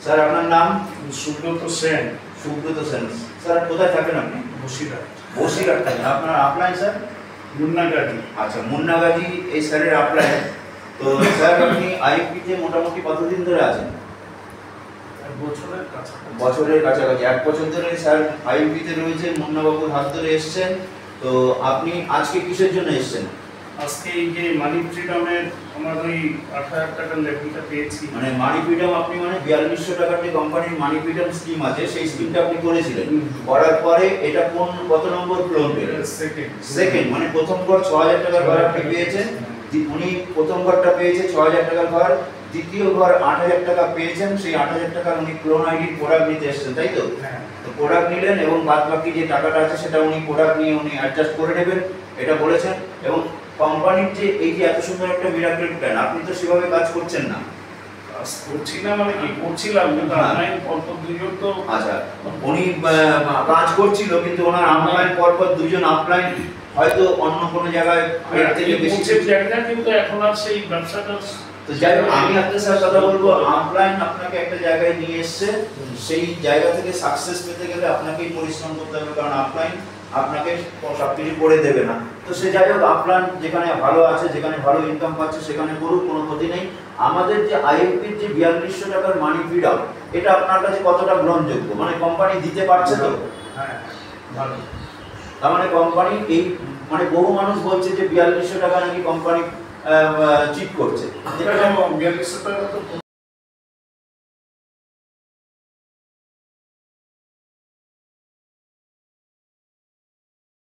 Sir আপনার নাম? Subrata Sen. Subrata Sen. Sir কোথায় থাকেন আপনি? বসিরহাট। বসিরহাট থাকেন। আপনার আপলাইন স্যার? মুন্নাগাজী। আচ্ছা, মুন্নাগাজী এই স্যারের আপলাইন। তো স্যার আপনি আইএফপিতে মোটামুটি কতদিন ধরে আছেন? বছরের কাছাকাছি। 1 বছর ধরে স্যার আইএফপিতে রয়েছেন, মুন্নাবাবুর হাত ধরে এসছেন। তো আপনি আজকে কিসের জন্য এসছেন? আজকে এই যে মানি ফ্রিডমের আমার ওই 8000 টাকার লেভেলটা পেয়েছি। মানে মানি ফ্রিডম আপনি 4200 টাকার যে কোম্পানির মানি ফ্রিডম স্কিম আছে সেই স্কিমটা আপনি করেছিলেন। করার পরে এটা কত নম্বর ক্লোন পেলেন? সেকেন্ড। মানে প্রথম ঘর 6000 টাকার ঘর আপনি পেয়েছেন। উনি প্রথম ঘরটা পেয়েছে 6000 টাকার ঘর, দ্বিতীয় ঘর 8000 টাকা পেয়েছেন। সেই 8000 টাকার উনি ক্লোন আইডির প্রোডাক্ট নিতে এসেছেন, তাই তো? তো প্রোডাক্ট নিলেন এবং বাদ বাকি যে টাকাটা আছে সেটা উনি প্রোডাক্ট নিয়ে উনি অ্যাডজাস্ট করে নেবেন, এটা বলেছেন। এবং কোম্পানির যে এই যে এত সুন্দর একটা মিরাকল প্ল্যান, আপনি তো সেভাবে কাজ করছেন না। করছি না মানে কি করছিলাম, কিন্তু অনলাইন পরপর দুজন তো। আচ্ছা, উনি কাজ করছিল কিন্তু ওনার অনলাইন পরপর দুজন অফলাইন হয়তো অন্য কোনো জায়গায় এর থেকে বেশি জায়গা, কিন্তু এখন আর সেই ব্যবসাটা। তো যাই হোক, আমি আপনার সাথে কথা বলবো। অফলাইন আপনাকে একটা জায়গায় নিয়ে এসছে, সেই জায়গা থেকে সাকসেস পেতে গেলে আপনাকেই পরিশ্রম করতে হবে, কারণ অফলাইন আপনাকে সবকিছু করে দেবে না। তো সে যাই হোক, অফলাইন যেখানে ভালো আছে, যেখানে ভালো ইনকাম পাচ্ছে সেখানে করুক, কোনো ক্ষতি নেই। আমাদের যে আইএফপির যে 4200 টাকার মানি ফ্রিডম, এটা আপনার কাছে কতটা গ্রহণযোগ্য? মানে কোম্পানি দিতে পারছে তো? হ্যাঁ, ভালো। তার মানে কোম্পানি এই মানে বহু মানুষ বলছে যে 4200 টাকা নাকি কোম্পানি চিট করছে। 4200 টাকা তো